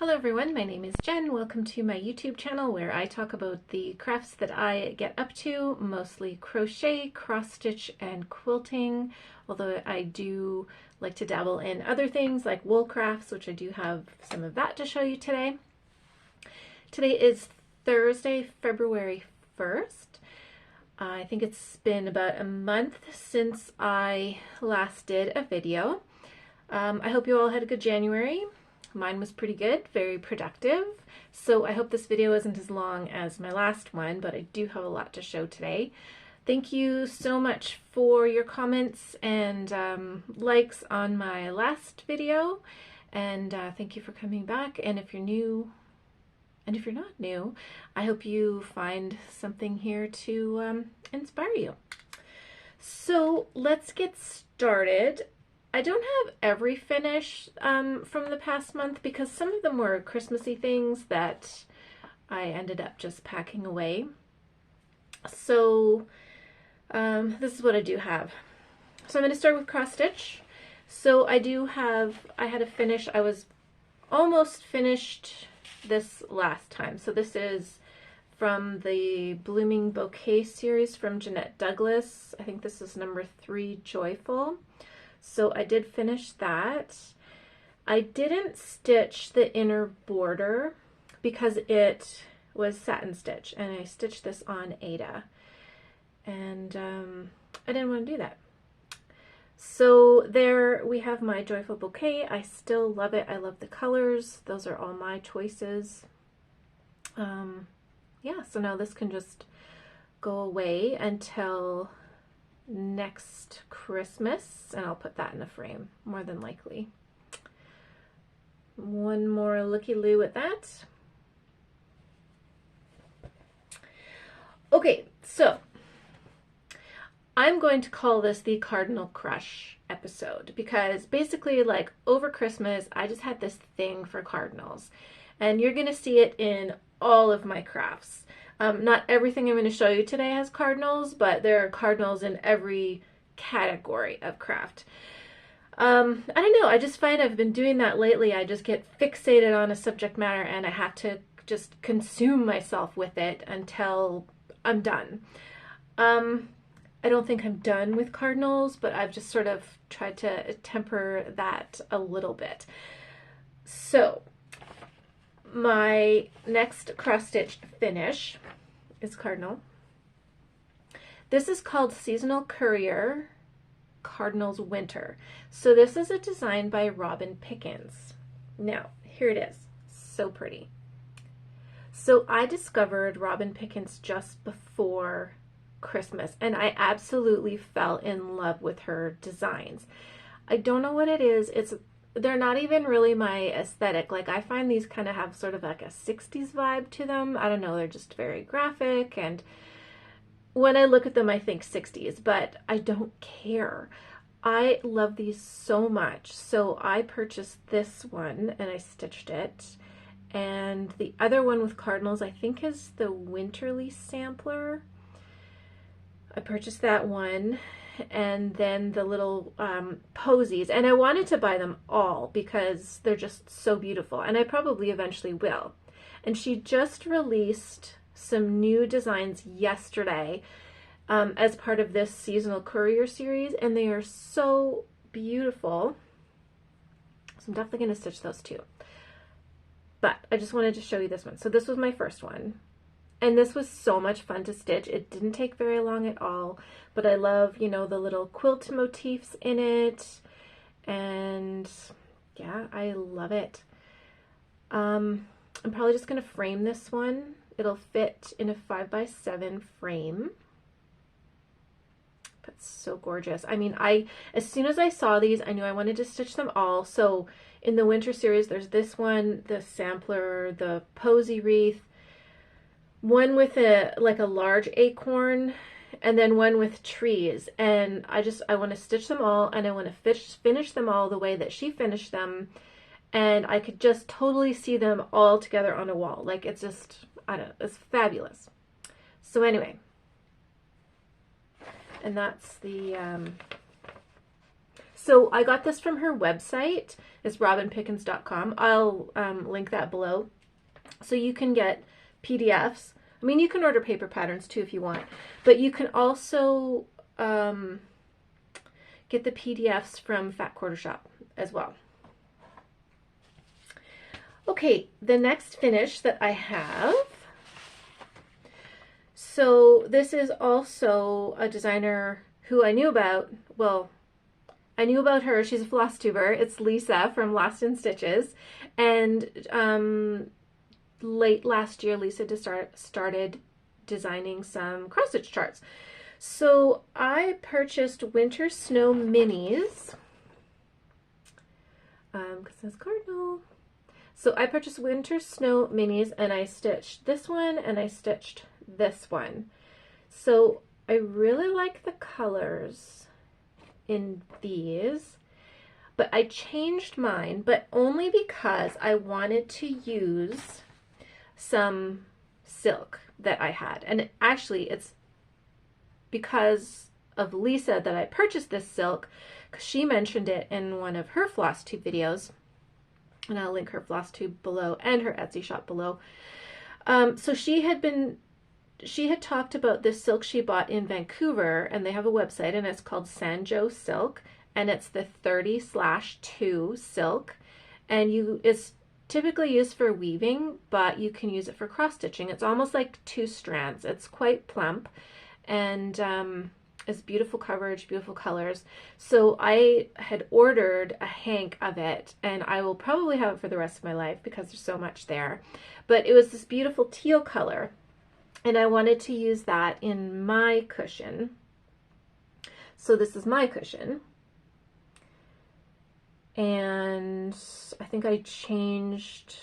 Hello everyone, my name is Jen. Welcome to my YouTube channel where I talk about the crafts that I get up to, mostly crochet, cross stitch, and quilting, although I do like to dabble in other things like wool crafts, which I do have some of that to show you today. Today is Thursday, February 1st. I think it's been about a month since I last did a video. I hope you all had a good January. Mine was pretty good, very productive. So I hope this video isn't as long as my last one, but I do have a lot to show today. Thank you so much for your comments and likes on my last video. And thank you for coming back. And if you're new, and if you're not new, I hope you find something here to inspire you. So let's get started. I don't have every finish from the past month because some of them were Christmassy things that I ended up just packing away. So this is what I do have. So I'm going to start with cross stitch. So I had a finish. I was almost finished this last time. So this is from the Blooming Bouquet series from Jeanette Douglas. I think this is number 3, Joyful. So I did finish that. I didn't stitch the inner border because it was satin stitch and I stitched this on Aida, and I didn't want to do that. So there we have my Joyful Bouquet. I still love it. I love the colors. Those are all my choices. Yeah, so now this can just go away until next Christmas, and I'll put that in a frame more than likely. One more looky-loo at that. Okay, so I'm going to call this the Cardinal Crush episode because basically, like, over Christmas I just had this thing for cardinals, and you're gonna see it in all of my crafts. Not everything I'm going to show you today has cardinals, but there are cardinals in every category of craft. I don't know, I just find I've been doing that lately. I just get fixated on a subject matter and I have to just consume myself with it until I'm done. I don't think I'm done with cardinals, but I've just sort of tried to temper that a little bit. So my next cross stitch finish is cardinal. This is called Seasonal Courier Cardinals Winter. So this is a design by Robin Pickens. Now here it is, so pretty. So I discovered Robin Pickens just before Christmas and I absolutely fell in love with her designs. I don't know what it is. They're not even really my aesthetic. Like, I find these kind of have sort of like a 60s vibe to them. I don't know, they're just very graphic, and when I look at them I think 60s, but I don't care. I love these so much. So I purchased this one and I stitched it, and the other one with cardinals I think is the Winterly Sampler. I purchased that one, and then the little posies, and I wanted to buy them all because they're just so beautiful, and I probably eventually will. And she just released some new designs yesterday as part of this Seasonal Courier series, and they are so beautiful. So I'm definitely going to stitch those too, but I just wanted to show you this one. So this was my first one. And this was so much fun to stitch. It didn't take very long at all, but I love, you know, the little quilt motifs in it. And yeah, I love it. I'm probably just going to frame this one. It'll fit in a 5x7 frame. That's so gorgeous. I mean, as soon as I saw these, I knew I wanted to stitch them all. So in the winter series, there's this one, the sampler, the posy wreath, one with a large acorn, and then one with trees. And I want to stitch them all, and I want to finish them all the way that she finished them, and I could just totally see them all together on a wall. Like, it's just, I don't know, it's fabulous. So anyway, and that's the So I got this from her website. It's robinpickens.com. I'll link that below. So you can get PDFs. I mean, you can order paper patterns too if you want, but you can also get the PDFs from Fat Quarter Shop as well. Okay, the next finish that I have, so this is also a designer who I knew about. Well, I knew about her. She's a floss tuber. It's Lisa from Lost in Stitches. And late last year, Lisa started designing some cross stitch charts. So I purchased Winter Snow Minis, because it says Cardinal. So I purchased Winter Snow Minis, and I stitched this one and I stitched this one. So I really like the colors in these, but I changed mine, but only because I wanted to use some silk that I had. And actually it's because of Lisa that I purchased this silk, because she mentioned it in one of her Flosstube videos. And I'll link her Flosstube below and her Etsy shop below. So she had talked about this silk she bought in Vancouver, and they have a website, and it's called Sanjo Silk, and it's the 30/2 silk, and it's typically used for weaving, but you can use it for cross stitching. It's almost like 2 strands. It's quite plump, and it's beautiful coverage, beautiful colors. So I had ordered a hank of it, and I will probably have it for the rest of my life because there's so much there. But it was this beautiful teal color, and I wanted to use that in my cushion. So this is my cushion. And I think I changed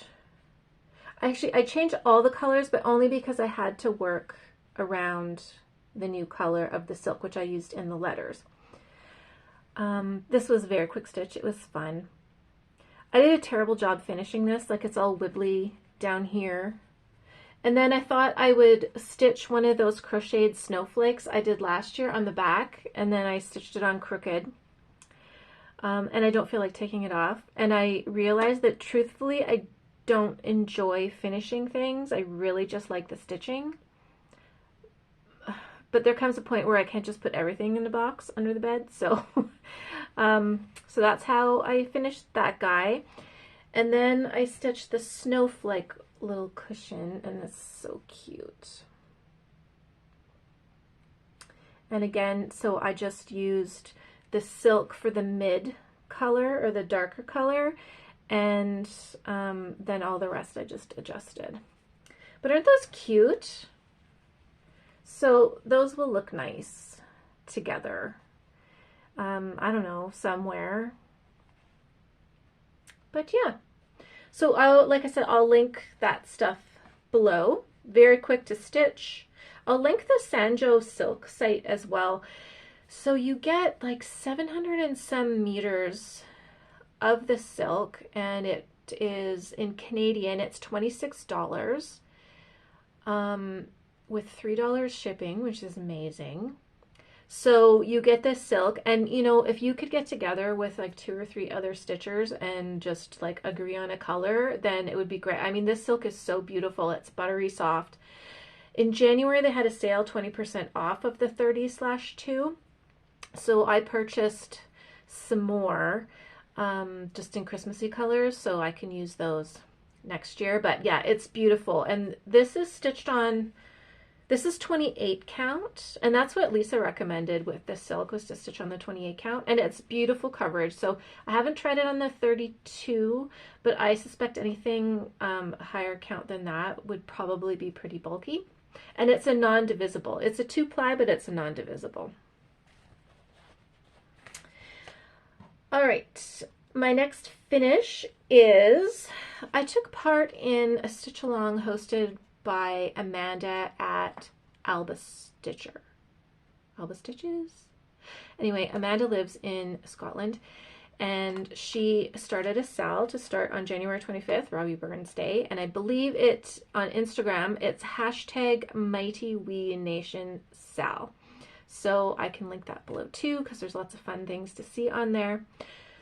all the colors, but only because I had to work around the new color of the silk, which I used in the letters. This was a very quick stitch. It was fun. I did a terrible job finishing this. Like, it's all wibbly down here. And then I thought I would stitch one of those crocheted snowflakes I did last year on the back, and then I stitched it on crooked. And I don't feel like taking it off. And I realized that truthfully, I don't enjoy finishing things. I really just like the stitching. But there comes a point where I can't just put everything in the box under the bed. So, so that's how I finished that guy. And then I stitched the snowflake little cushion, and it's so cute. And again, so I just used the silk for the mid color or the darker color, and then all the rest I just adjusted. But aren't those cute? So those will look nice together. I don't know, somewhere. But yeah. So like I said, I'll link that stuff below. Very quick to stitch. I'll link the Sanjo Silk site as well. So you get like 700 and some meters of the silk, and it is in Canadian, it's $26. With $3 shipping, which is amazing. So you get this silk, and you know, if you could get together with like 2 or 3 other stitchers and just like agree on a color, then it would be great. I mean, this silk is so beautiful. It's buttery soft. In January, they had a sale, 20% off of the 30/2. So I purchased some more just in Christmassy colors, so I can use those next year. But yeah, it's beautiful. And this is stitched on, this is 28 count, and that's what Lisa recommended with this silk, was to stitch on the 28 count, and it's beautiful coverage. So I haven't tried it on the 32, but I suspect anything higher count than that would probably be pretty bulky. And it's a non-divisible. It's a 2-ply, but it's a non-divisible. All right, my next finish is, I took part in a stitch along hosted by Amanda at Alba Stitcher. Alba Stitches? Anyway, Amanda lives in Scotland, and she started a sale to start on January 25th, Robbie Burns Day, and I believe it's on Instagram, it's #MightyWeNationSal. So I can link that below too, because there's lots of fun things to see on there.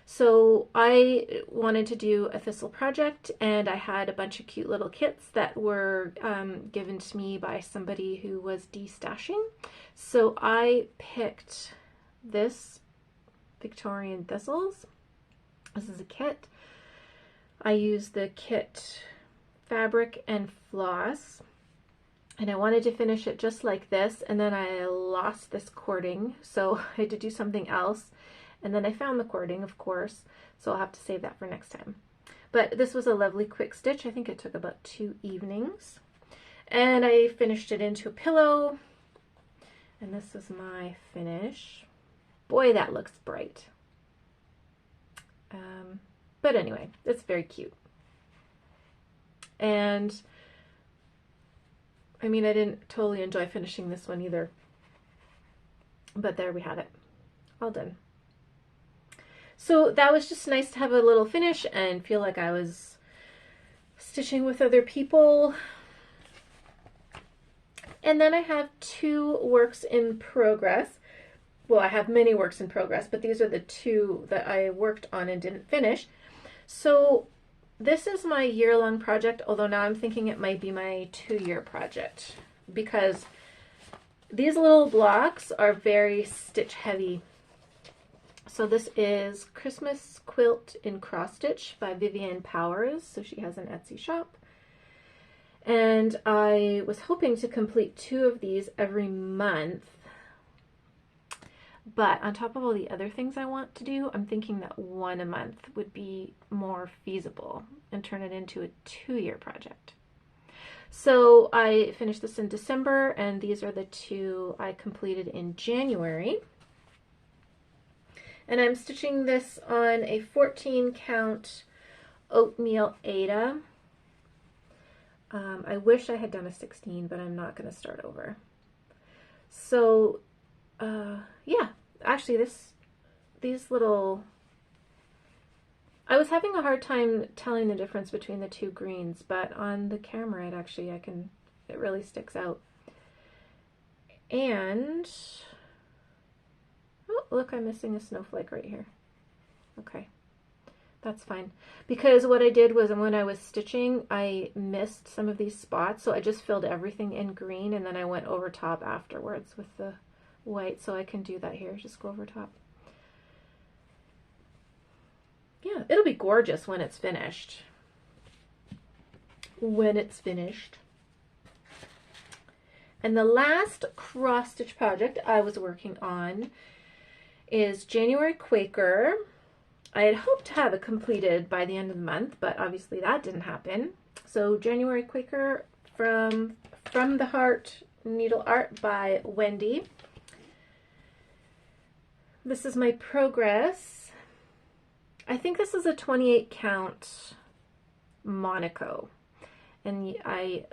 So I wanted to do a thistle project, and I had a bunch of cute little kits that were given to me by somebody who was destashing. So I picked this Victorian thistles. This is a kit. I used the kit fabric and floss, and I wanted to finish it just like this, and then I lost this cording, so I had to do something else. And then I found the cording, of course, so I'll have to save that for next time. But this was a lovely quick stitch. I think it took about 2 evenings. And I finished it into a pillow. And this is my finish. Boy, that looks bright. But anyway, it's very cute. And I mean, I didn't totally enjoy finishing this one either. But there we have it. All done. So that was just nice to have a little finish and feel like I was stitching with other people. And then I have 2 works in progress. Well, I have many works in progress, but these are the 2 that I worked on and didn't finish. So this is my year-long project, although now I'm thinking it might be my 2-year project, because these little blocks are very stitch heavy. So this is Christmas Quilt in Cross Stitch by Vivienne Powers. So she has an Etsy shop. And I was hoping to complete 2 of these every month. But on top of all the other things I want to do, I'm thinking that 1 a month would be more feasible and turn it into a 2-year project. So I finished this in December, and these are the 2 I completed in January. And I'm stitching this on a 14 count oatmeal Aida. I wish I had done a 16, but I'm not going to start over. So yeah, actually these little, I was having a hard time telling the difference between the 2 greens, but on the camera it really sticks out. And oh, look, I'm missing a snowflake right here. Okay, that's fine. Because what I did was when I was stitching, I missed some of these spots, so I just filled everything in green, and then I went over top afterwards with the white, so I can do that here. Just go over top. Yeah, it'll be gorgeous when it's finished. When it's finished. And the last cross stitch project I was working on is January Quaker. I had hoped to have it completed by the end of the month, but obviously that didn't happen. So January Quaker from the Heart Needle Art by Wendy. This is my progress. I think this is a 28 count Monaco, and I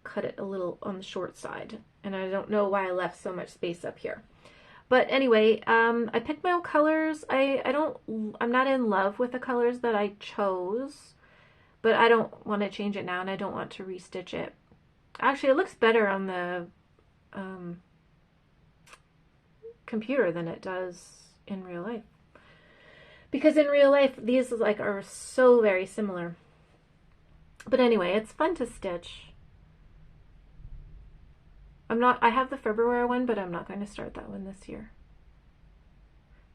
cut it a little on the short side, and I don't know why I left so much space up here. But anyway, I picked my own colors. I'm not in love with the colors that I chose, but I don't want to change it now, and I don't want to restitch it. Actually, it looks better on the computer than it does in real life. Because in real life, these are so very similar. But anyway, it's fun to stitch. I have the February one, but I'm not going to start that one this year.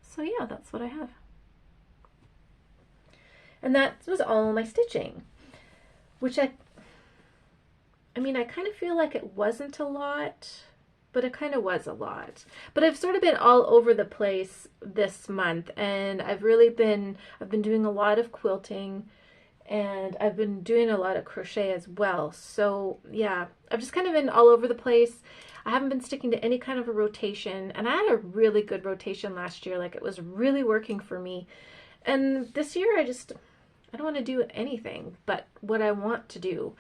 So yeah, that's what I have. And that was all my stitching, which I mean, I kind of feel like it wasn't a lot, but it kind of was a lot. But I've sort of been all over the place this month, and I've been doing a lot of quilting, and I've been doing a lot of crochet as well. So yeah, I've just kind of been all over the place. I haven't been sticking to any kind of a rotation, and I had a really good rotation last year. Like, it was really working for me. And this year I don't want to do anything but what I want to do.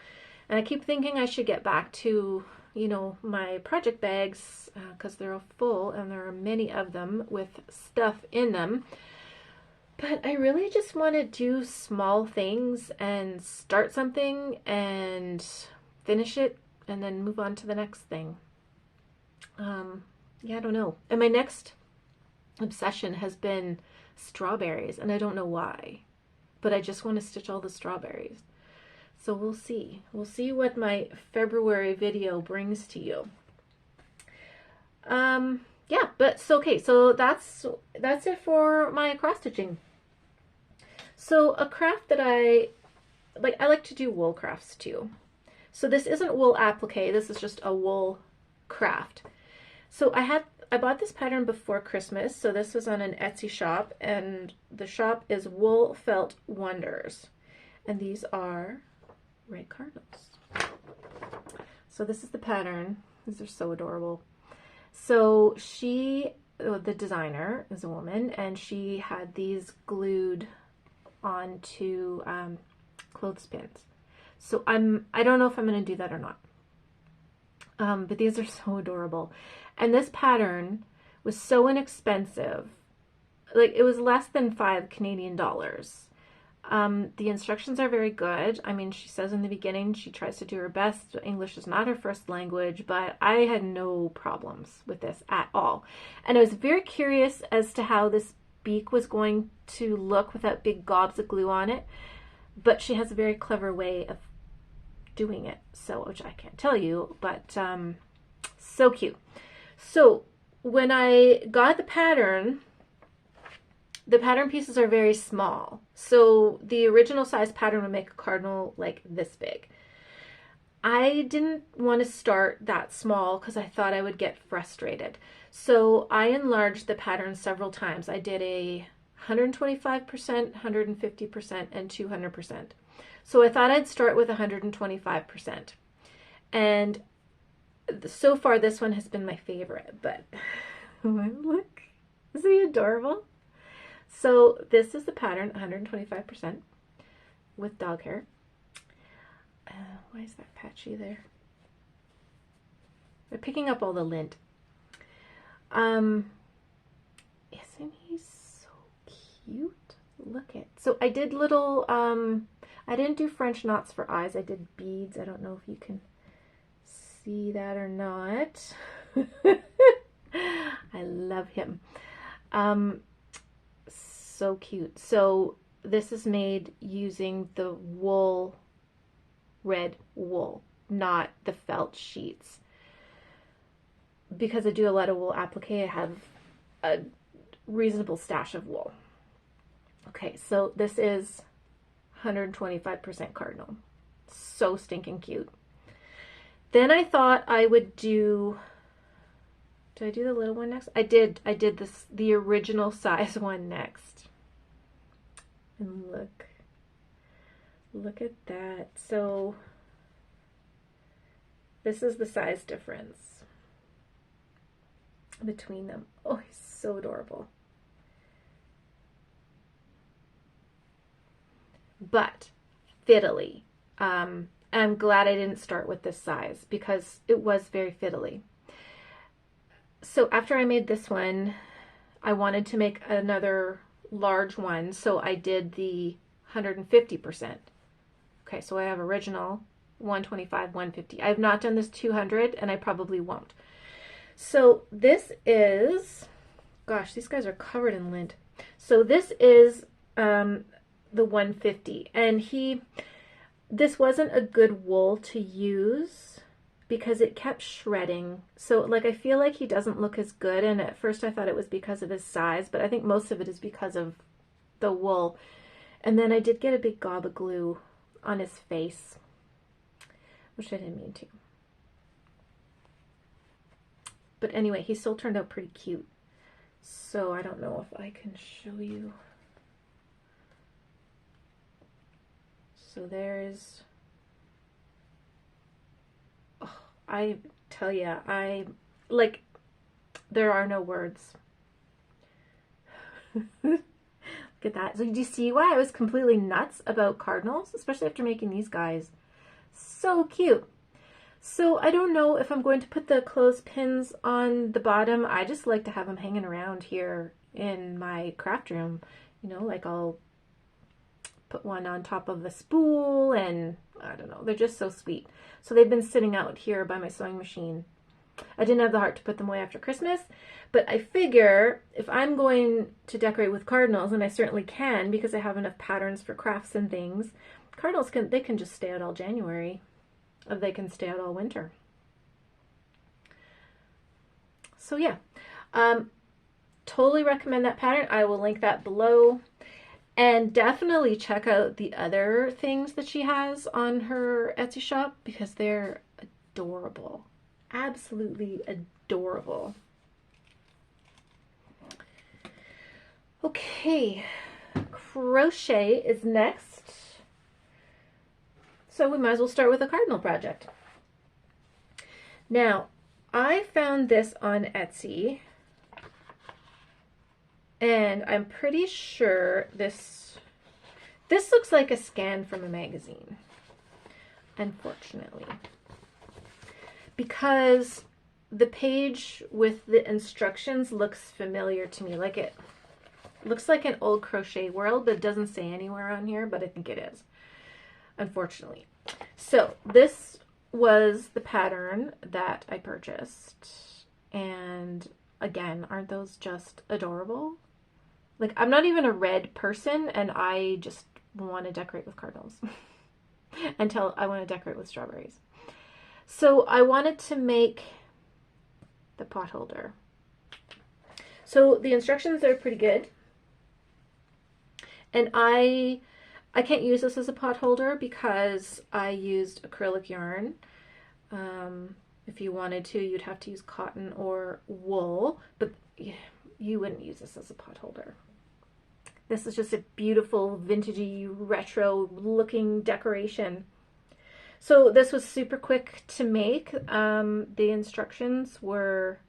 And I keep thinking I should get back to, you know, my project bags, because they're all full and there are many of them with stuff in them. But I really just want to do small things and start something and finish it and then move on to the next thing. yeah, I don't know. And my next obsession has been strawberries, and I don't know why, but I just want to stitch all the strawberries. So we'll see. We'll see what my February video brings to you. Yeah, but so okay, so that's it for my cross stitching. So a craft that I like to do wool crafts too. So this isn't wool applique, this is just a wool craft. So I bought this pattern before Christmas, so this was on an Etsy shop, and the shop is Wool Felt Wonders. And these are red cardinals. So this is the pattern. These are so adorable. So the designer is a woman, and she had these glued onto clothespins. So I don't know if I'm going to do that or not. But these are so adorable. And this pattern was so inexpensive. Like, it was less than $5 Canadian. The instructions are very good. I mean, she says in the beginning she tries to do her best. English is not her first language, but I had no problems with this at all. And I was very curious as to how this beak was going to look without big gobs of glue on it. But she has a very clever way of doing it, so, which I can't tell you, but so cute. So when I got the pattern pieces are very small. So the original size pattern would make a cardinal like this big. I didn't want to start that small because I thought I would get frustrated. So I enlarged the pattern several times. I did a 125%, 150%, and 200%. So I thought I'd start with 125%. And so far this one has been my favorite, but look, isn't he adorable? So this is the pattern, 125% with dog hair. Why is that patchy there? They're picking up all the lint. Isn't he so cute? Look it. So I did little, I didn't do French knots for eyes. I did beads. I don't know if you can see that or not. I love him. So cute. So this is made using the wool, red wool, not the felt sheets. Because I do a lot of wool applique, I have a reasonable stash of wool. Okay, so this is 125% cardinal. So stinking cute. Then I thought I would do, did I do the little one next? I did this, the original size one next. And look at that. So this is the size difference between them. Oh, he's so adorable. But fiddly. I'm glad I didn't start with this size because it was very fiddly. So after I made this one, I wanted to make another large one, so I did the 150%. Okay, so I have original 125, 150. I have not done this 200, and I probably won't. So this is, gosh, these guys are covered in lint. So this is the 150, and this wasn't a good wool to use because it kept shredding. So like, I feel like he doesn't look as good, and at first I thought it was because of his size, but I think most of it is because of the wool. And then I did get a big gob of glue on his face, which I didn't mean to. But anyway, he still turned out pretty cute. So I don't know if I can show you. So there's, oh, I tell you, like, there are no words. Look at that. So do you see why I was completely nuts about cardinals, especially after making these guys? So cute. So I don't know if I'm going to put the clothespins on the bottom. I just like to have them hanging around here in my craft room. You know, like I'll put one on top of the spool, and I don't know, they're just so sweet. So they've been sitting out here by my sewing machine. I didn't have the heart to put them away after Christmas, but I figure if I'm going to decorate with cardinals, and I certainly can because I have enough patterns for crafts and things, cardinals they can just stay out all January, or they can stay out all winter. So yeah, totally recommend that pattern. I will link that below. And definitely check out the other things that she has on her Etsy shop because they're adorable. Absolutely adorable. Okay, crochet is next. So we might as well start with a cardinal project. Now, I found this on Etsy. And I'm pretty sure this looks like a scan from a magazine, unfortunately. Because the page with the instructions looks familiar to me. Like it looks like an old Crochet World, but it doesn't say anywhere on here, but I think it is, unfortunately. So this was the pattern that I purchased. And again, aren't those just adorable? Like, I'm not even a red person, and I just want to decorate with cardinals until I want to decorate with strawberries. So I wanted to make the pot holder. So the instructions are pretty good. And I can't use this as a pot holder because I used acrylic yarn. If you wanted to, you'd have to use cotton or wool, but you wouldn't use this as a pot holder. This is just a beautiful, vintagey, retro looking decoration. So this was super quick to make. The instructions were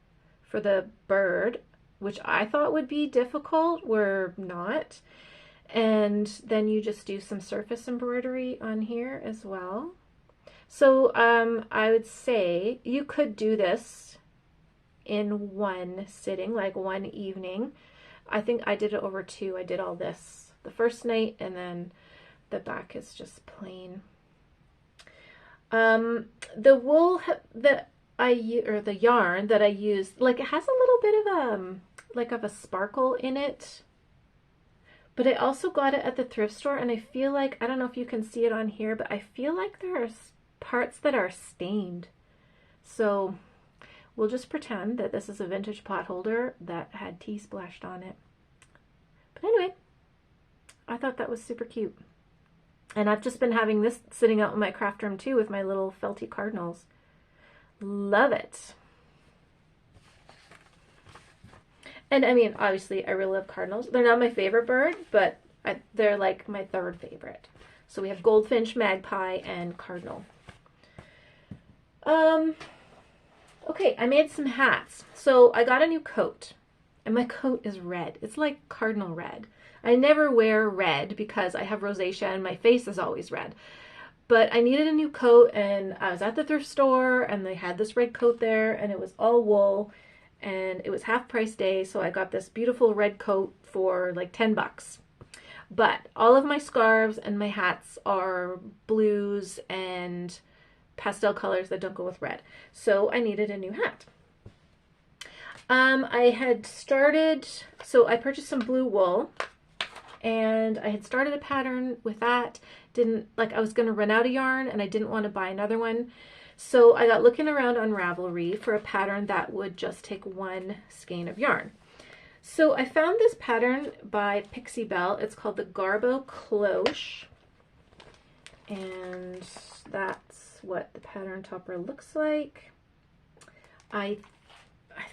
for the bird, which I thought would be difficult, were not. And then you just do some surface embroidery on here as well. So I would say you could do this in one sitting, like one evening. I think I did it over two. I did all this the first night, and then the back is just plain. The wool that the yarn that I used, like it has a little bit of a sparkle in it. But I also got it at the thrift store, and I feel like, I don't know if you can see it on here, but I feel like there are parts that are stained. So we'll just pretend that this is a vintage pot holder that had tea splashed on it. But anyway, I thought that was super cute. And I've just been having this sitting out in my craft room too with my little felty cardinals. Love it. And I mean, obviously, I really love cardinals. They're not my favorite bird, but they're like my third favorite. So we have goldfinch, magpie, and cardinal. Okay, I made some hats. So I got a new coat, and my coat is red. It's like cardinal red. I never wear red because I have rosacea and my face is always red. But I needed a new coat, and I was at the thrift store, and they had this red coat there, and it was all wool, and it was half price day, so I got this beautiful red coat for like 10 bucks. But all of my scarves and my hats are blues and pastel colors that don't go with red. So I needed a new hat. I purchased some blue wool, and I had started a pattern with that. I was going to run out of yarn, and I didn't want to buy another one. So I got looking around on Ravelry for a pattern that would just take one skein of yarn. So I found this pattern by Pixie Belle. It's called the Garbo Cloche. And that's what the pattern topper looks like. I'm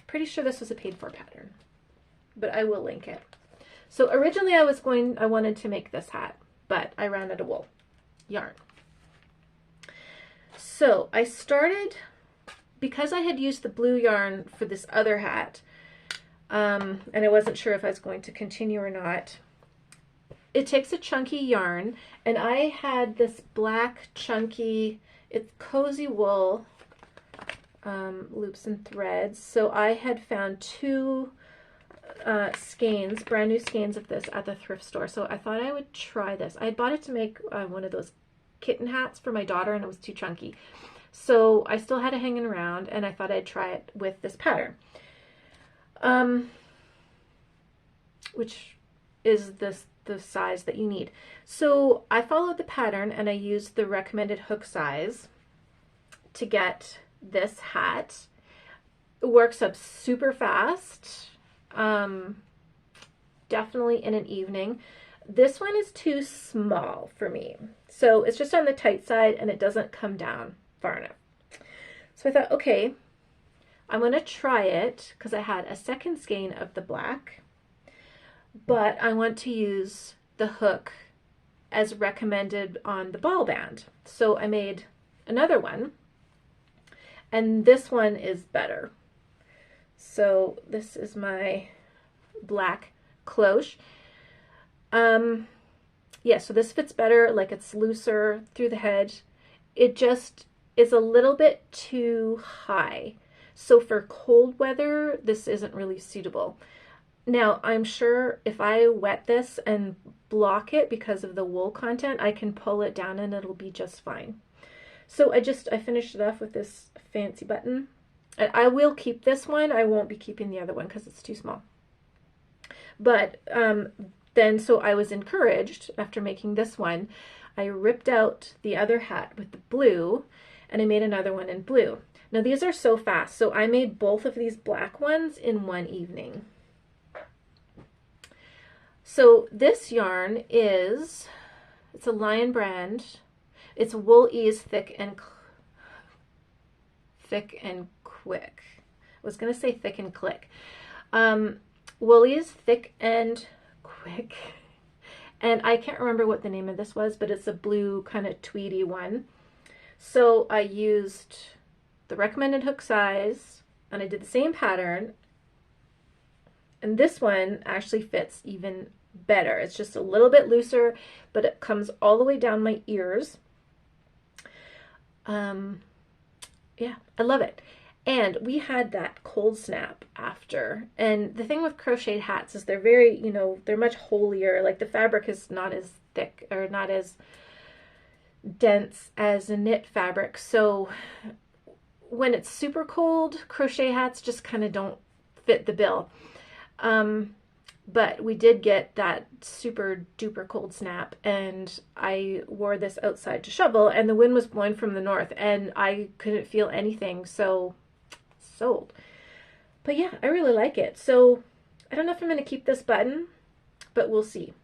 pretty sure this was a paid for pattern, but I will link it. So originally I wanted to make this hat, but I ran out of wool yarn. So I started, because I had used the blue yarn for this other hat, and I wasn't sure if I was going to continue or not. It takes a chunky yarn, and I had this black chunky, it's cozy wool loops and threads. So I had found two skeins, brand new skeins of this at the thrift store. So I thought I would try this. I had bought it to make one of those kitten hats for my daughter, and it was too chunky. So I still had it hanging around, and I thought I'd try it with this pattern, which is the size that you need. So I followed the pattern, and I used the recommended hook size to get this hat. It works up super fast, definitely in an evening. This one is too small for me, so it's just on the tight side and it doesn't come down far enough. So I thought, okay, I'm going to try it because I had a second skein of the black, but I want to use the hook as recommended on the ball band. So I made another one, and this one is better. So this is my black cloche. Yeah, so this fits better, like it's looser through the head. It just is a little bit too high. So for cold weather, this isn't really suitable. Now, I'm sure if I wet this and block it because of the wool content, I can pull it down and it'll be just fine. So I finished it off with this fancy button. And I will keep this one. I won't be keeping the other one because it's too small. But then, so I was encouraged after making this one. I ripped out the other hat with the blue, and I made another one in blue. Now these are so fast, so I made both of these black ones in one evening. So this yarn is, it's a Lion brand. It's Wool Ease Thick and Quick. I was going to say Thick and Click. Wool Ease Thick and Quick. And I can't remember what the name of this was, but it's a blue kind of tweedy one. So I used the recommended hook size, and I did the same pattern. And this one actually fits even better. It's just a little bit looser, but it comes all the way down my ears. Yeah, I love it. And we had that cold snap after. And the thing with crocheted hats is they're very, you know, they're much holier. Like the fabric is not as thick or not as dense as a knit fabric. So when it's super cold, crochet hats just kind of don't fit the bill. But we did get that super duper cold snap, and I wore this outside to shovel, and the wind was blowing from the north and I couldn't feel anything. So sold. But yeah, I really like it. So I don't know if I'm going to keep this button, but we'll see.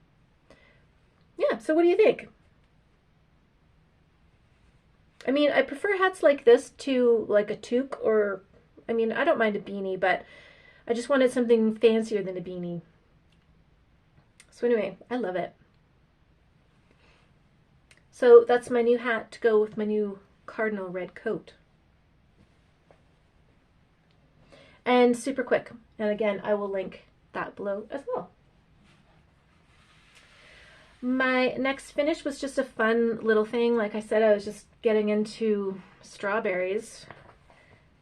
Yeah, so what do you think? I mean, I prefer hats like this to like a toque, or, I mean, I don't mind a beanie, but I just wanted something fancier than a beanie. So anyway, I love it. So that's my new hat to go with my new cardinal red coat. And super quick. And again, I will link that below as well. My next finish was just a fun little thing. Like I said, I was just getting into strawberries.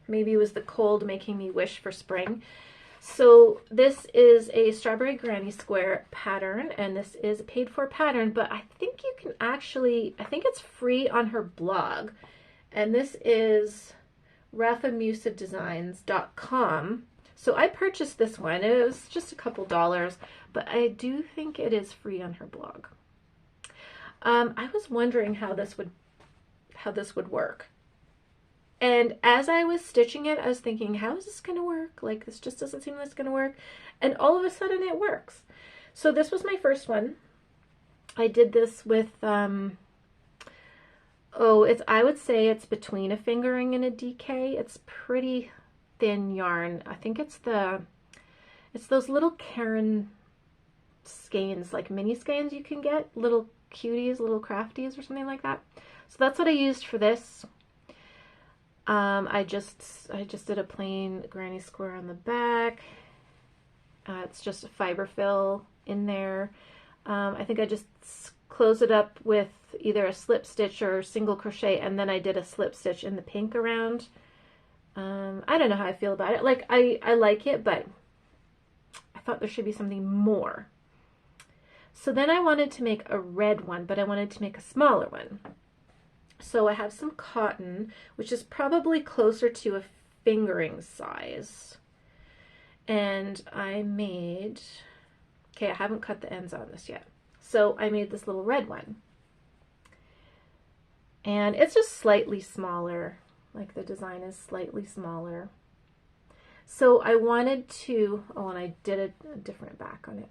Maybe it was the cold making me wish for spring. So this is a strawberry granny square pattern, and this is a paid for pattern, but I think you can actually, I think it's free on her blog. And this is rafamusadesigns.com. So I purchased this one. It was just a couple dollars, but I do think it is free on her blog. I was wondering how this would work. And as I was stitching it, I was thinking, how is this going to work? Like, this just doesn't seem like it's going to work. And all of a sudden it works. So this was my first one. I did this with, I would say it's between a fingering and a DK. It's pretty thin yarn. I think it's those little Karen skeins, like mini skeins you can get, little cuties, little crafties or something like that. So that's what I used for this. I just did a plain granny square on the back. It's just a fiber fill in there. I think I just closed it up with either a slip stitch or single crochet, and then I did a slip stitch in the pink around. I don't know how I feel about it. Like, I like it, but I thought there should be something more. So then I wanted to make a red one, but I wanted to make a smaller one. So I have some cotton, which is probably closer to a fingering size. And I made, okay, I haven't cut the ends on this yet. So I made this little red one. And it's just slightly smaller, like the design is slightly smaller. So I wanted to, oh, and I did a different back on it.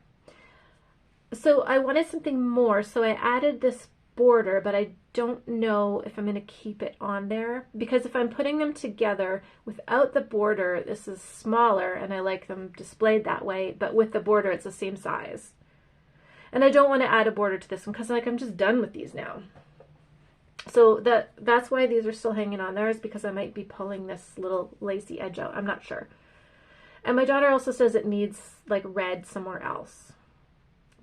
So I wanted something more, so I added this border, but I don't know if I'm going to keep it on there, because if I'm putting them together without the border, this is smaller and I like them displayed that way, but with the border it's the same size. And I don't want to add a border to this one because like I'm just done with these now. So that's why these are still hanging on there, is because I might be pulling this little lacy edge out. I'm not sure. And my daughter also says it needs like red somewhere else.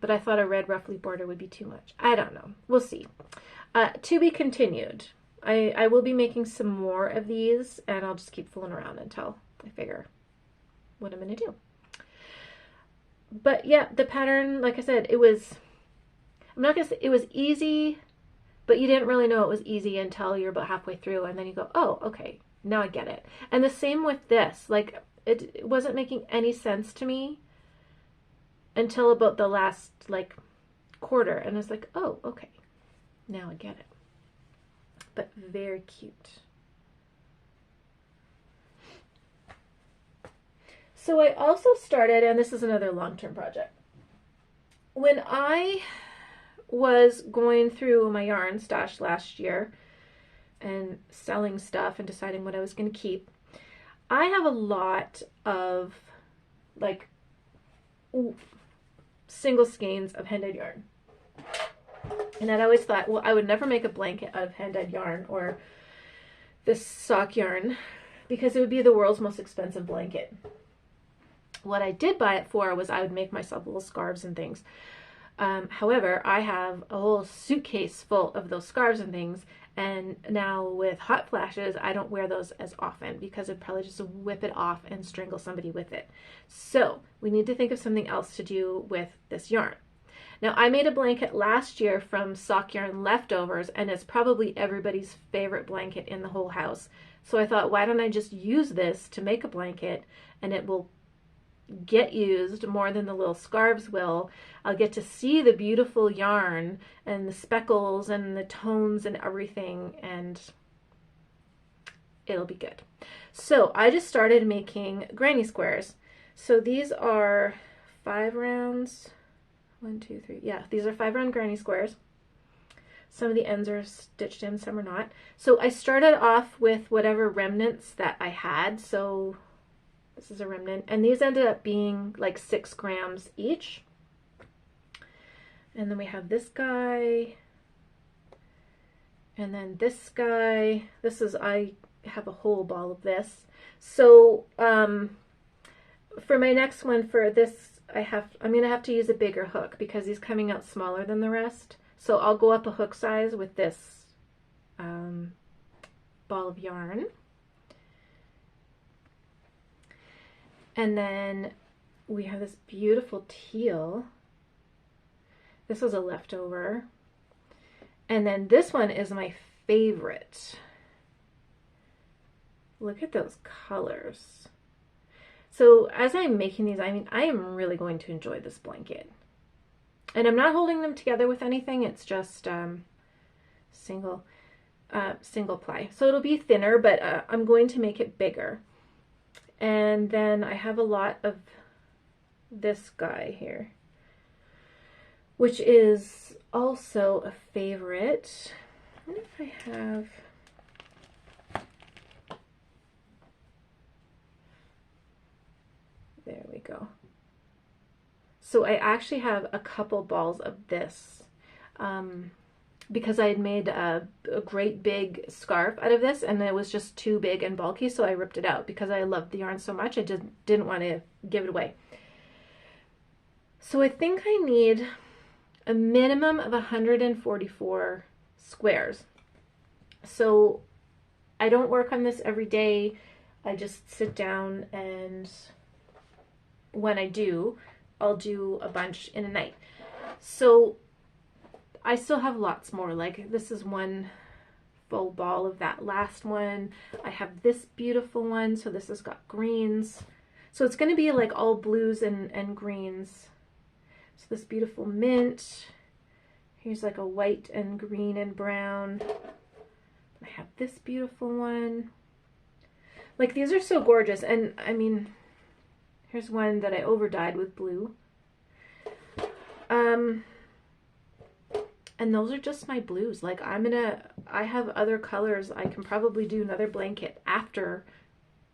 But I thought a red ruffly border would be too much. I don't know. We'll see. To be continued. I will be making some more of these, and I'll just keep fooling around until I figure what I'm going to do. But yeah, the pattern, like I said, it was, I'm not going to say it was easy, but you didn't really know it was easy until you're about halfway through, and then you go, oh, okay, now I get it. And the same with this. Like, it wasn't making any sense to me until about the last like quarter, and I was like, oh, okay, now I get it. But very cute. So I also started, and this is another long-term project. When I was going through my yarn stash last year and selling stuff and deciding what I was going to keep, I have a lot of like single skeins of hand-dyed yarn. And I'd always thought, well, I would never make a blanket out of hand-dyed yarn or this sock yarn because it would be the world's most expensive blanket. What I did buy it for was I would make myself little scarves and things. However, I have a whole suitcase full of those scarves and things, and now with hot flashes, I don't wear those as often because I'd probably just whip it off and strangle somebody with it. So we need to think of something else to do with this yarn. Now, I made a blanket last year from sock yarn leftovers, and it's probably everybody's favorite blanket in the whole house. So I thought, why don't I just use this to make a blanket, and it will get used more than the little scarves will. I'll get to see the beautiful yarn and the speckles and the tones and everything, and it'll be good. So I just started making granny squares. So these are 5 rounds. 1, 2, 3. Yeah, these are 5 round granny squares. Some of the ends are stitched in, some are not. So I started off with whatever remnants that I had. So this is a remnant, and these ended up being like 6 grams each. And then we have this guy, and then this guy. This is, I have a whole ball of this. So for my next one, for this, I'm gonna have to use a bigger hook because he's coming out smaller than the rest. So I'll go up a hook size with this ball of yarn. And then we have this beautiful teal. This was a leftover. And then this one is my favorite. Look at those colors. So as I'm making these, I mean, I am really going to enjoy this blanket. And I'm not holding them together with anything. It's just single ply. So it'll be thinner, but I'm going to make it bigger. And then I have a lot of this guy here, which is also a favorite. I wonder if I have... There we go. So I actually have a couple balls of this because I had made a great big scarf out of this, and it was just too big and bulky, so I ripped it out because I loved the yarn so much. I just didn't want to give it away. So I think I need a minimum of 144 squares. So I don't work on this every day. I just sit down, and when I do, I'll do a bunch in a night. So I still have lots more. Like this is 1 full ball of that last one. I have this beautiful one, so this has got greens. So it's going to be like all blues and greens. So this beautiful mint. Here's like a white and green and brown. I have this beautiful one. Like, these are so gorgeous. And I mean, here's one that I over dyed with blue. And those are just my blues. Like, I have other colors. I can probably do another blanket after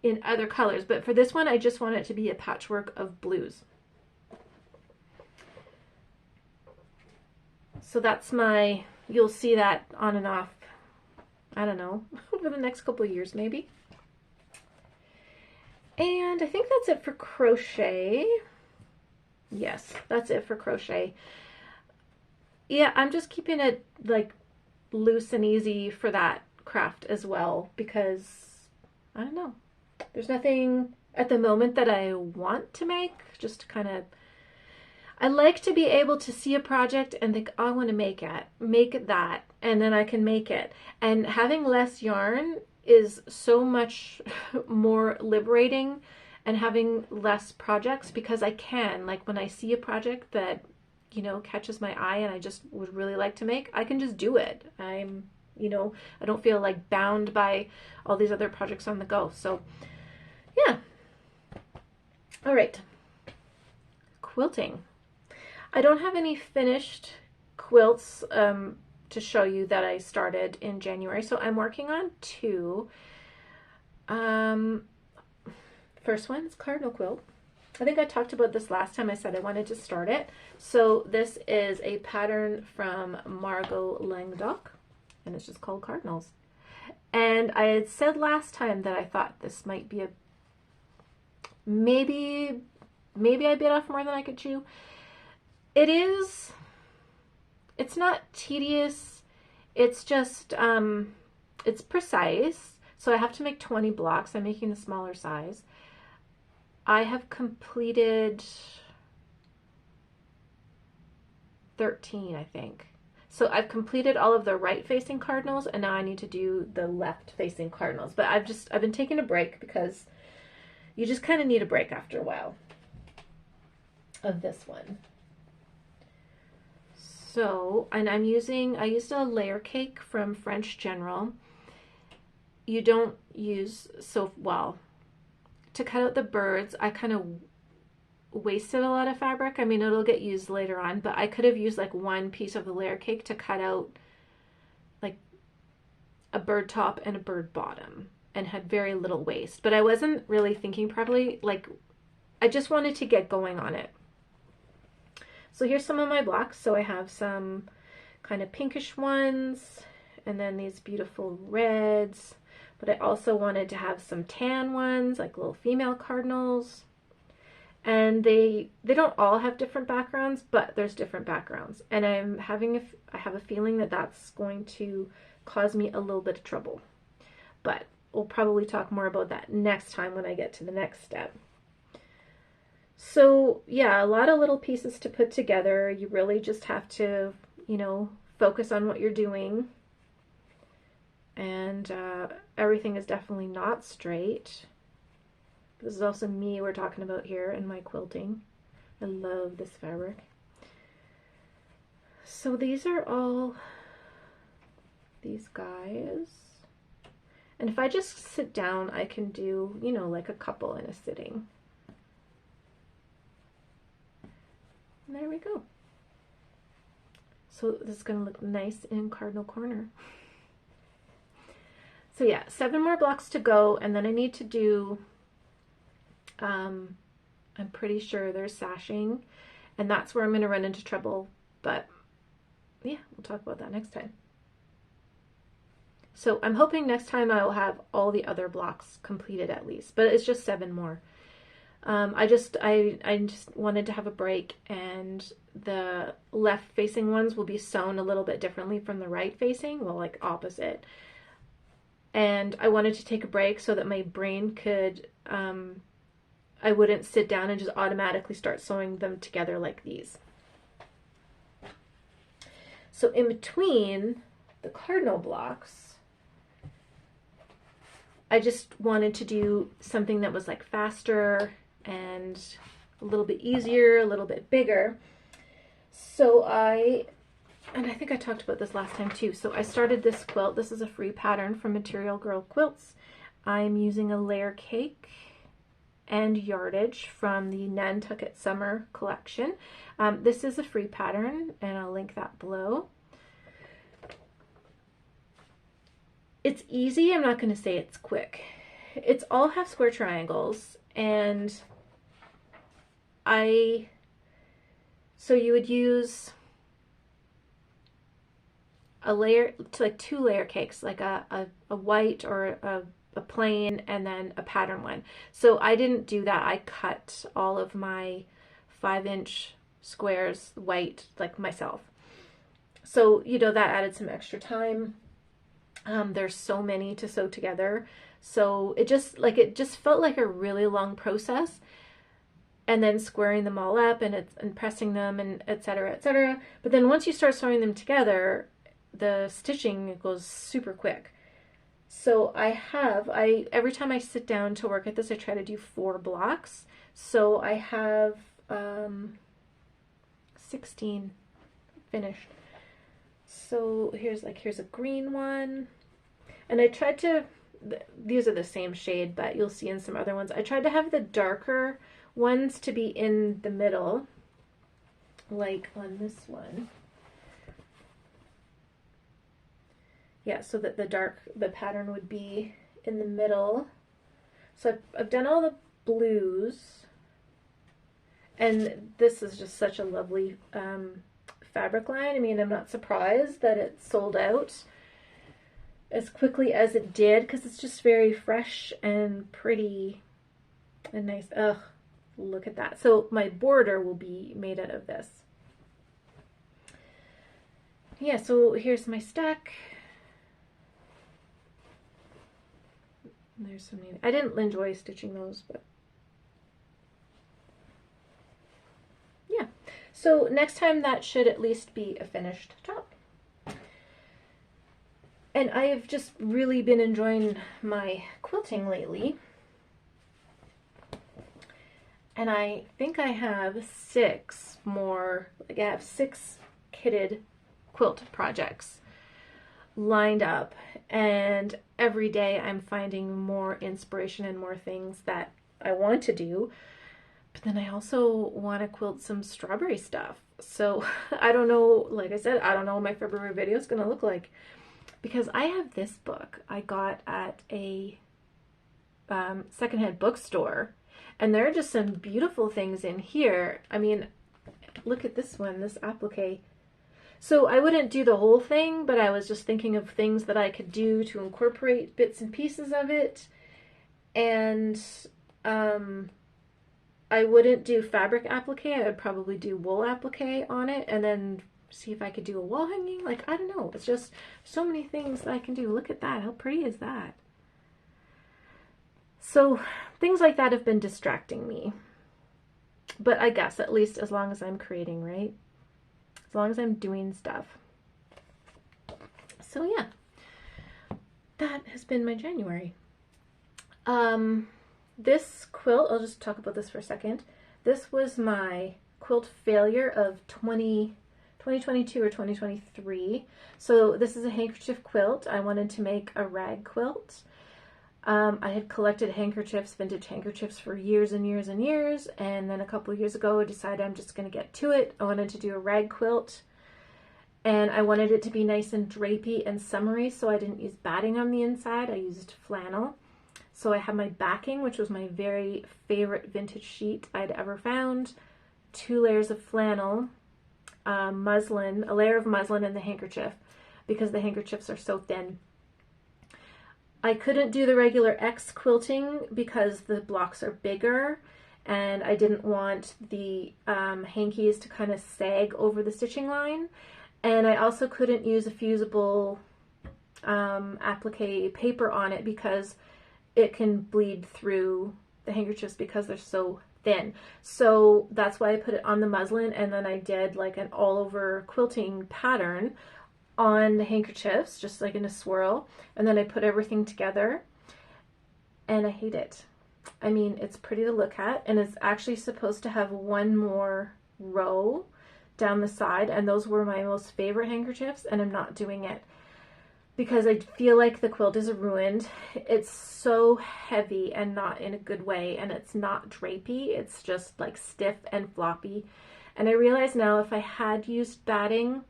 in other colors. But for this one, I just want it to be a patchwork of blues. So that's my, you'll see that on and off, I don't know, over the next couple of years maybe. And I think that's it for crochet. Yes, that's it for crochet. Yeah, I'm just keeping it like loose and easy for that craft as well, because I don't know, there's nothing at the moment that I want to make, just to kind of, I like to be able to see a project and think, oh, I want to make that, and then I can make it. And having less yarn is so much more liberating, and having less projects, because I can, like, when I see a project that, you know, catches my eye and I just would really like to make, I can just do it. I'm, you know, I don't feel like bound by all these other projects on the go. So yeah. All right. Quilting. I don't have any finished quilts to show you that I started in January, so I'm working on two. First one is Cardinal Quilt. I think I talked about this last time I said I wanted to start it. So this is a pattern from Margot Languedoc, and it's just called Cardinals. And I had said last time that I thought this might be a, maybe I bit off more than I could chew. It is, it's not tedious, it's just, it's precise. So I have to make 20 blocks. I'm making the smaller size. I have completed 13, I think. So I've completed all of the right-facing cardinals, and now I need to do the left-facing cardinals. But I've been taking a break, because you just kind of need a break after a while of this one. So, and I used a layer cake from French General. You don't use, so, well, to cut out the birds, I kind of wasted a lot of fabric. I mean, it'll get used later on, but I could have used like one piece of the layer cake to cut out like a bird top and a bird bottom, and had very little waste. But I wasn't really thinking properly. Like, I just wanted to get going on it. So here's some of my blocks. So I have some kind of pinkish ones, and then these beautiful reds. But I also wanted to have some tan ones, like little female cardinals. And they don't all have different backgrounds, but there's different backgrounds. And I have a feeling that that's going to cause me a little bit of trouble. But we'll probably talk more about that next time when I get to the next step. So yeah, a lot of little pieces to put together. You really just have to, you know, focus on what you're doing. And everything is definitely not straight. This is also me we're talking about here in my quilting. I love this fabric. So these are all these guys. And if I just sit down, I can do, you know, like a couple in a sitting. And there we go. So this is going to look nice in cardinal corner. So yeah, 7 more blocks to go, and then I need to do, I'm pretty sure there's sashing, and that's where I'm going to run into trouble, but yeah, we'll talk about that next time. So I'm hoping next time I will have all the other blocks completed at least, but it's just 7 more. I just wanted to have a break, and the left facing ones will be sewn a little bit differently from the right facing, well, like opposite. And I wanted to take a break so that my brain could, I wouldn't sit down and just automatically start sewing them together like these. So in between the cardinal blocks, I just wanted to do something that was like faster and a little bit easier, a little bit bigger. So and I think I talked about this last time too. So I started this quilt. This is a free pattern from Material Girl Quilts. I'm using a layer cake and yardage from the Nantucket Summer collection. This is a free pattern, and I'll link that below. It's easy. I'm not going to say it's quick. It's all half square triangles, and so you would use a layer, like 2 layer cakes, like a white or a plain, and then a pattern one. So I didn't do that. I cut all of my 5-inch squares white, like myself. So, you know, that added some extra time. There's so many to sew together. So it just felt like a really long process. And then squaring them all up and pressing them and et cetera, et cetera. But then once you start sewing them together, the stitching goes super quick. So every time I sit down to work at this, I try to do 4 blocks. So I have 16 finished. So here's a green one. And I tried to, these are the same shade, but you'll see in some other ones, I tried to have the darker ones to be in the middle, like on this one. Yeah, so that the pattern would be in the middle. So I've done all the blues, and this is just such a lovely fabric line. I mean, I'm not surprised that it sold out as quickly as it did, because it's just very fresh and pretty and nice. Ugh, look at that. So my border will be made out of this. Yeah, so here's my stack. There's so many. I didn't enjoy stitching those, but yeah. So next time that should at least be a finished top. And I have just really been enjoying my quilting lately. And I think I have 6 more, like I have 6 kitted quilt projects lined up, and every day I'm finding more inspiration and more things that I want to do. But then I also want to quilt some strawberry stuff. So I don't know, like I said, I don't know what my February video is going to look like, because I have this book I got at a secondhand bookstore, and there are just some beautiful things in here. I mean, look at this one, this applique. So I wouldn't do the whole thing, but I was just thinking of things that I could do to incorporate bits and pieces of it. And I wouldn't do fabric applique. I would probably do wool applique on it, and then see if I could do a wall hanging. Like, I don't know. It's just so many things that I can do. Look at that. How pretty is that? So things like that have been distracting me. But I guess at least as long as I'm creating, right? As long as I'm doing stuff. So yeah, that has been my January. This quilt, I'll just talk about this for a second. This was my quilt failure of 2022 or 2023. So this is a handkerchief quilt. I wanted to make a rag quilt. I had collected handkerchiefs, vintage handkerchiefs, for years and years and years, and then a couple of years ago I decided I'm just going to get to it. I wanted to do a rag quilt, and I wanted it to be nice and drapey and summery, so I didn't use batting on the inside. I used flannel. So I have my backing, which was my very favorite vintage sheet I'd ever found, 2 layers of flannel, muslin, a layer of muslin, and the handkerchief, because the handkerchiefs are so thin. I couldn't do the regular X quilting because the blocks are bigger, and I didn't want the hankies to kind of sag over the stitching line. And I also couldn't use a fusible applique paper on it because it can bleed through the handkerchiefs because they're so thin. So that's why I put it on the muslin, and then I did like an all over quilting pattern on the handkerchiefs, just like in a swirl, and then I put everything together. and I hate it. I mean, it's pretty to look at, and it's actually supposed to have one more row down the side, and those were my most favorite handkerchiefs, and I'm not doing it because I feel like the quilt is ruined. It's so heavy and not in a good way, and it's not drapey. It's just like stiff and floppy. And I realize now if I had used batting,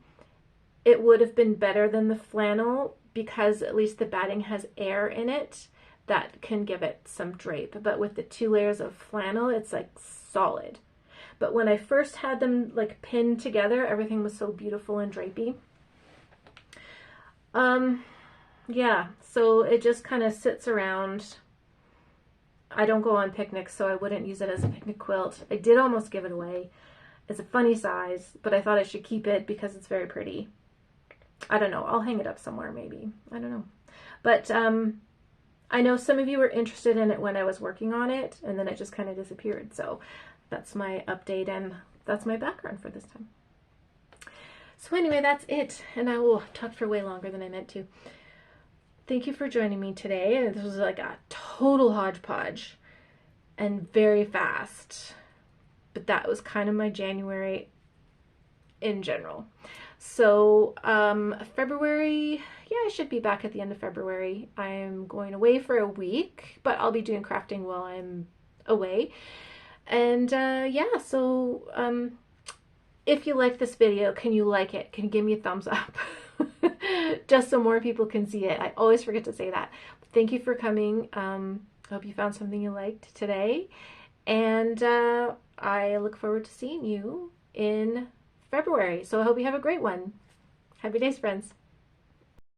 it would have been better than the flannel because at least the batting has air in it that can give it some drape. But with the 2 layers of flannel, it's like solid. But when I first had them like pinned together, everything was so beautiful and drapey. Yeah, so it just kind of sits around. I don't go on picnics, so I wouldn't use it as a picnic quilt. I did almost give it away. It's a funny size, but I thought I should keep it because it's very pretty. I don't know. I'll hang it up somewhere maybe. I don't know. But I know some of you were interested in it when I was working on it, and then it just kind of disappeared. So that's my update, and that's my background for this time. So anyway, that's it. And I will talk for way longer than I meant to. Thank you for joining me today. This was like a total hodgepodge and very fast. But that was kind of my January in general. So February, yeah, I should be back at the end of February. I'm going away for a week, but I'll be doing crafting while I'm away. And yeah, so if you like this video, can you like it? Can you give me a thumbs up? Just so more people can see it. I always forget to say that. Thank you for coming. I hope you found something you liked today. And I look forward to seeing you in February. So I hope you have a great one. Happy days, friends.